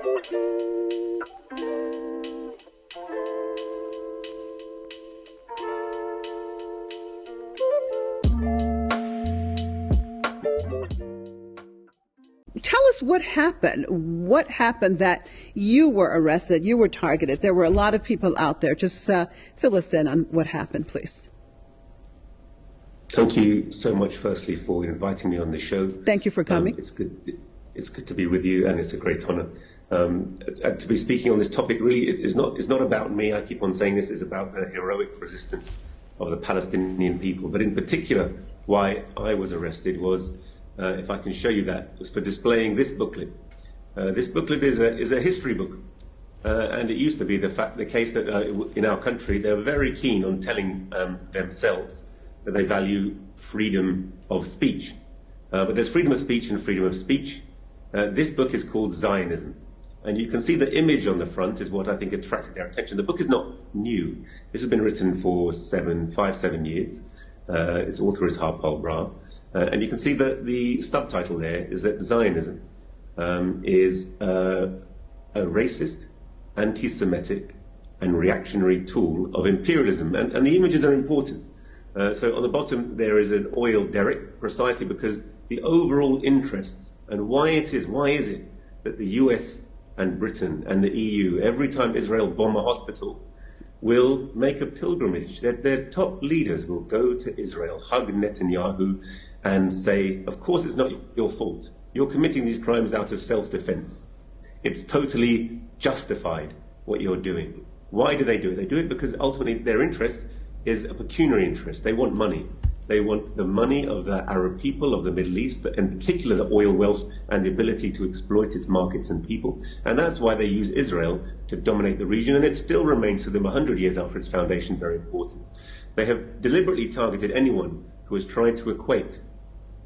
Tell us what happened. What happened that you were arrested, you were targeted? There were a lot of people out there. Just fill us in on what happened, please. Thank you so much, firstly, for inviting me on the show. Thank you for coming. It's good to be with you, and it's a great honor. To be speaking on this topic, really, it's not about me. I keep on saying this is about the heroic resistance of the Palestinian people. But in particular, why I was arrested was, if I can show you that, was for displaying this booklet. This booklet is a history book, and it used to be the case that in our country they were very keen on telling themselves that they value freedom of speech. But there's freedom of speech and freedom of speech. This book is called Zionism. And you can see the image on the front is what I think attracted their attention. The book is not new. This has been written for 7 years. Its author is Brar. And you can see that the subtitle there is that Zionism is a racist, anti-Semitic, and reactionary tool of imperialism. And the images are important. So on the bottom there is an oil derrick, precisely because the overall interests and why is it that the US and Britain and the EU, every time Israel bomb a hospital, will make a pilgrimage. Their top leaders will go to Israel, hug Netanyahu, and say, of course it's not your fault. You're committing these crimes out of self-defense. It's totally justified what you're doing. Why do? They do it because ultimately their interest is a pecuniary interest. They want money. They want the money of the Arab people of the Middle East, but in particular the oil wealth and the ability to exploit its markets and people. And that's why they use Israel to dominate the region, and it still remains to them 100 years after its foundation very important. They have deliberately targeted anyone who has tried to equate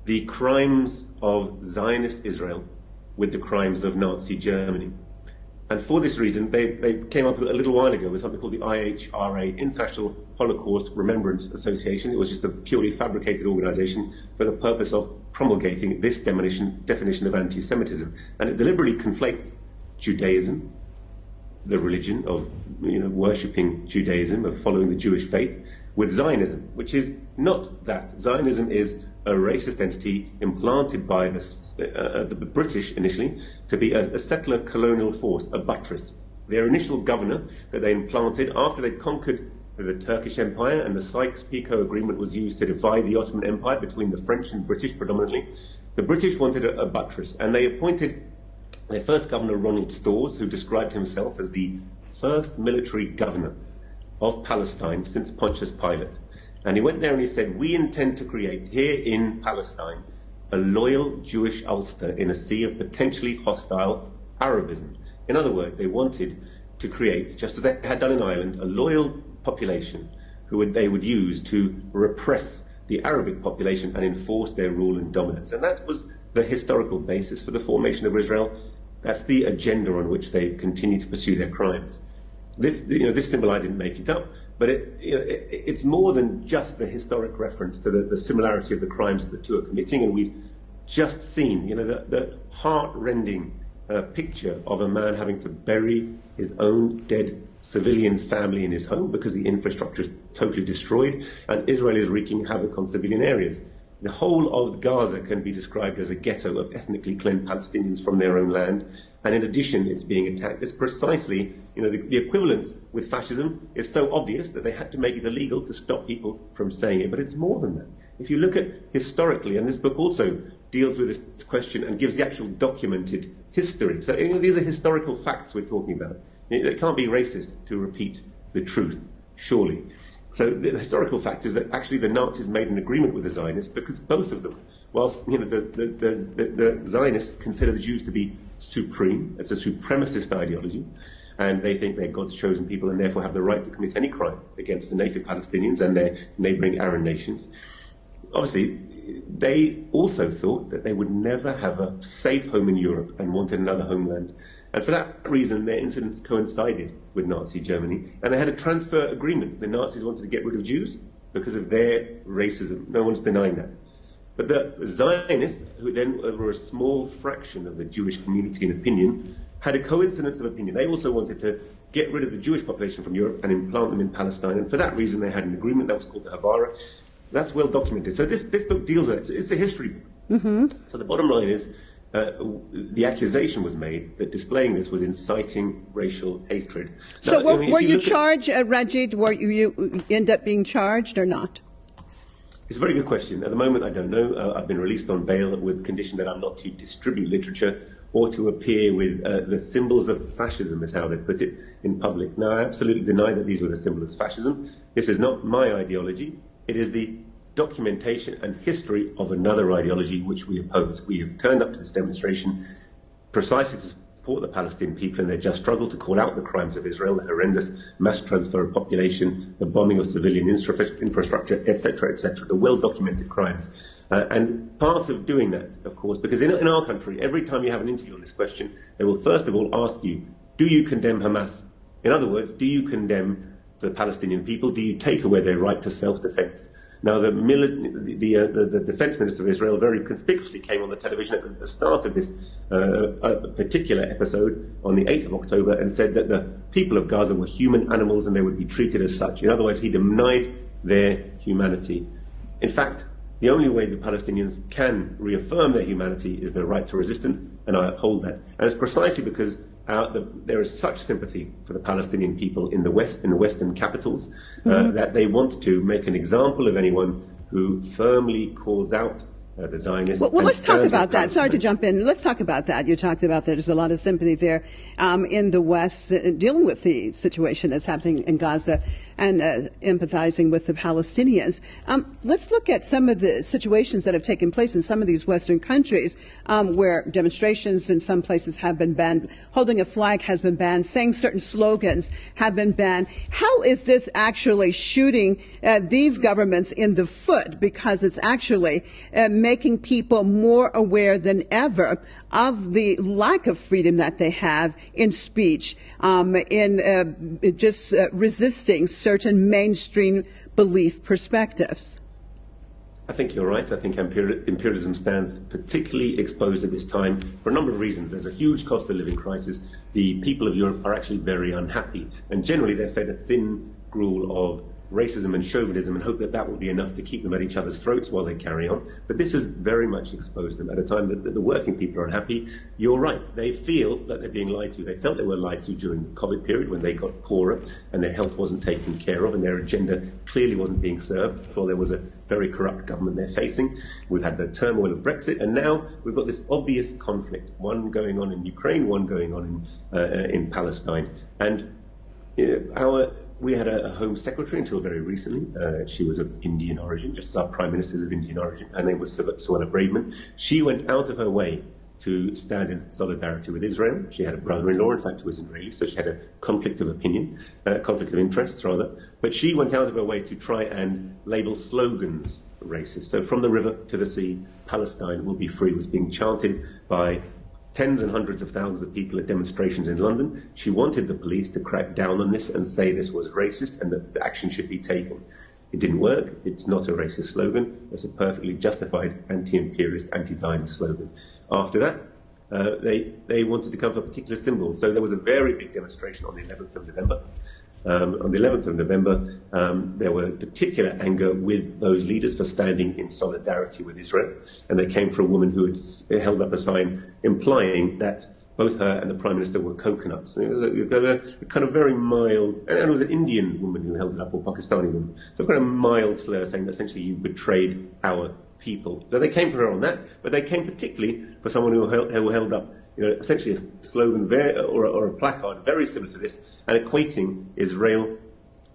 the crimes of Zionist Israel with the crimes of Nazi Germany. And for this reason, they came up a little while ago with something called the IHRA, International Holocaust Remembrance Association. It was just a purely fabricated organization for the purpose of promulgating this definition of anti-Semitism. And it deliberately conflates Judaism, the religion of worshipping Judaism, of following the Jewish faith, with Zionism, which is not that. Zionism is a racist entity implanted by the British initially to be a settler colonial force, a buttress. Their initial governor that they implanted after they conquered the Turkish Empire, and the Sykes-Picot Agreement was used to divide the Ottoman Empire between the French and British predominantly. The British wanted a buttress, and they appointed their first governor, Ronald Storrs, who described himself as the first military governor of Palestine since Pontius Pilate. And he went there and he said, we intend to create here in Palestine a loyal Jewish Ulster in a sea of potentially hostile Arabism. In other words, they wanted to create, just as they had done in Ireland, a loyal population they would use to repress the Arabic population and enforce their rule and dominance. And that was the historical basis for the formation of Israel. That's the agenda on which they continue to pursue their crimes. This symbol, I didn't make it up. But it's more than just the historic reference to the similarity of the crimes that the two are committing. And we've just seen, the heart-rending picture of a man having to bury his own dead civilian family in his home because the infrastructure is totally destroyed, and Israel is wreaking havoc on civilian areas. The whole of Gaza can be described as a ghetto of ethnically cleansed Palestinians from their own land. And in addition, it's being attacked. It's precisely, the equivalence with fascism is so obvious that they had to make it illegal to stop people from saying it. But it's more than that. If you look at historically, and this book also deals with this question and gives the actual documented history. So these are historical facts we're talking about. It can't be racist to repeat the truth, surely. So the historical fact is that actually the Nazis made an agreement with the Zionists because both of them, whilst the Zionists consider the Jews to be supreme, it's a supremacist ideology, and they think they're God's chosen people and therefore have the right to commit any crime against the native Palestinians and their neighbouring Arab nations. Obviously, they also thought that they would never have a safe home in Europe and wanted another homeland. And for that reason, their incidents coincided with Nazi Germany, and they had a transfer agreement. The Nazis wanted to get rid of Jews because of their racism. No one's denying that. But the Zionists, who then were a small fraction of the Jewish community in opinion, had a coincidence of opinion. They also wanted to get rid of the Jewish population from Europe and implant them in Palestine. And for that reason, they had an agreement that was called the Havara. So that's well documented. So this book deals with it. It's a history book. Mm-hmm. So the bottom line is, the accusation was made that displaying this was inciting racial hatred. So were you charged, Ranjeet? Were you end up being charged or not? It's a very good question. At the moment, I don't know. I've been released on bail with condition that I'm not to distribute literature or to appear with the symbols of fascism, is how they put it, in public. Now, I absolutely deny that these were the symbols of fascism. This is not my ideology. It is the documentation and history of another ideology which we oppose. We have turned up to this demonstration precisely to support the Palestinian people in their just struggle, to call out the crimes of Israel, the horrendous mass transfer of population, the bombing of civilian infrastructure, etc., the well-documented crimes. And part of doing that, of course, because in our country, every time you have an interview on this question, they will first of all ask you, do you condemn Hamas? In other words, do you condemn the Palestinian people? Do you take away their right to self-defense? Now, the defense minister of Israel very conspicuously came on the television at the start of this particular episode on the 8th of October and said that the people of Gaza were human animals and they would be treated as such. In other words, he denied their humanity. In fact, the only way the Palestinians can reaffirm their humanity is their right to resistance, and I uphold that. And it's precisely because there is such sympathy for the Palestinian people in the West, in the Western capitals, that they want to make an example of anyone who firmly calls out the Zionists. Well, let's talk about that. Sorry to jump in. Let's talk about that. You talked about that. There's a lot of sympathy there in the West dealing with the situation that's happening in Gaza and empathizing with the Palestinians. Let's look at some of the situations that have taken place in some of these Western countries where demonstrations in some places have been banned, holding a flag has been banned, saying certain slogans have been banned. How is this actually shooting these governments in the foot? Because it's actually making people more aware than ever of the lack of freedom that they have in speech, in just resisting certain mainstream belief perspectives. I think you're right. I think imperialism stands particularly exposed at this time for a number of reasons. There's a huge cost of living crisis. The people of Europe are actually very unhappy, and generally they're fed a thin gruel of racism and chauvinism and hope that that will be enough to keep them at each other's throats while they carry on. But this has very much exposed them at a time that the working people are unhappy. You're right. They feel that they're being lied to. They felt they were lied to during the COVID period when they got poorer and their health wasn't taken care of and their agenda clearly wasn't being served before there was a very corrupt government they're facing. We've had the turmoil of Brexit, and now we've got this obvious conflict, one going on in Ukraine, one going on in Palestine. And we had a Home Secretary until very recently. She was of Indian origin, just as our Prime Minister is of Indian origin. Her name was Suella Braverman. She went out of her way to stand in solidarity with Israel. She had a brother-in-law, in fact, who was Israeli, so she had a conflict of opinion, conflict of interests, rather. But she went out of her way to try and label slogans racist. So from the river to the sea, Palestine will be free was being chanted by tens and hundreds of thousands of people at demonstrations in London. She wanted the police to crack down on this and say this was racist and that action should be taken. It didn't work. It's not a racist slogan. It's a perfectly justified anti-imperialist, anti-Zionist slogan. After that, they wanted to come for particular symbols. So there was a very big demonstration on the 11th of November. On the 11th of November, there were particular anger with those leaders for standing in solidarity with Israel. And they came for a woman who had held up a sign implying that both her and the Prime Minister were coconuts. And it was a kind of very mild, and it was an Indian woman who held it up, or Pakistani woman. So a kind of mild slur saying that essentially you've betrayed our people. So they came for her on that, but they came particularly for someone who held up essentially a slogan or a placard very similar to this, and equating Israel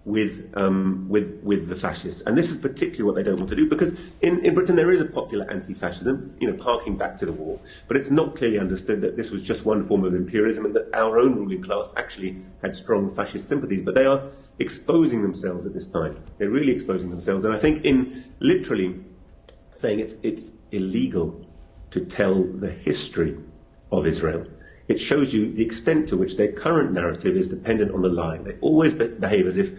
with the fascists. And this is particularly what they don't want to do, because in Britain there is a popular anti-fascism, harking back to the war, but it's not clearly understood that this was just one form of imperialism and that our own ruling class actually had strong fascist sympathies. But they are exposing themselves at this time. They're really exposing themselves. And I think in literally saying it's illegal to tell the history of Israel, it shows you the extent to which their current narrative is dependent on the lie. They always behave as if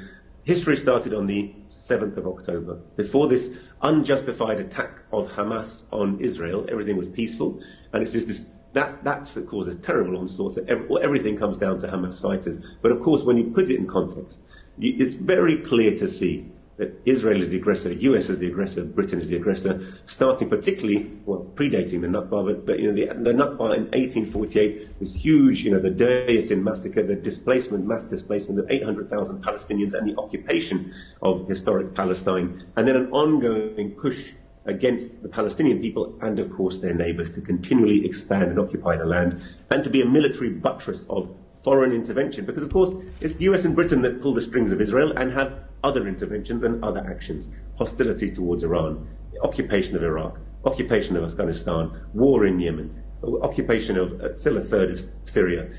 history started on the 7th of October. Before this unjustified attack of Hamas on Israel, everything was peaceful, and it's just this That's that causes terrible onslaughts. Everything comes down to Hamas fighters. But of course, when you put it in context, it's very clear to see that Israel is the aggressor, US is the aggressor, Britain is the aggressor, starting particularly, well, predating the Nakba, but the Nakba in 1848, this huge, the Dayassin massacre, the mass displacement of 800,000 Palestinians and the occupation of historic Palestine, and then an ongoing push against the Palestinian people and, of course, their neighbours to continually expand and occupy the land and to be a military buttress of foreign intervention. Because, of course, it's US and Britain that pull the strings of Israel and have other interventions and other actions. Hostility towards Iran, occupation of Iraq, occupation of Afghanistan, war in Yemen, occupation of still a third of Syria,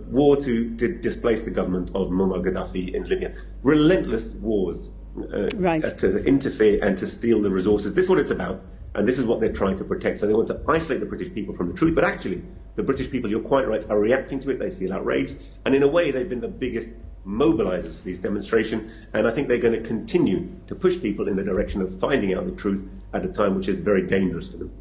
war to displace the government of Muammar Gaddafi in Libya. Relentless wars. To interfere and to steal the resources. This is what it's about, and this is what they're trying to protect. So they want to isolate the British people from the truth, but actually, the British people, you're quite right, are reacting to it. They feel outraged, and in a way, they've been the biggest mobilizers for these demonstrations, and I think they're going to continue to push people in the direction of finding out the truth at a time which is very dangerous for them.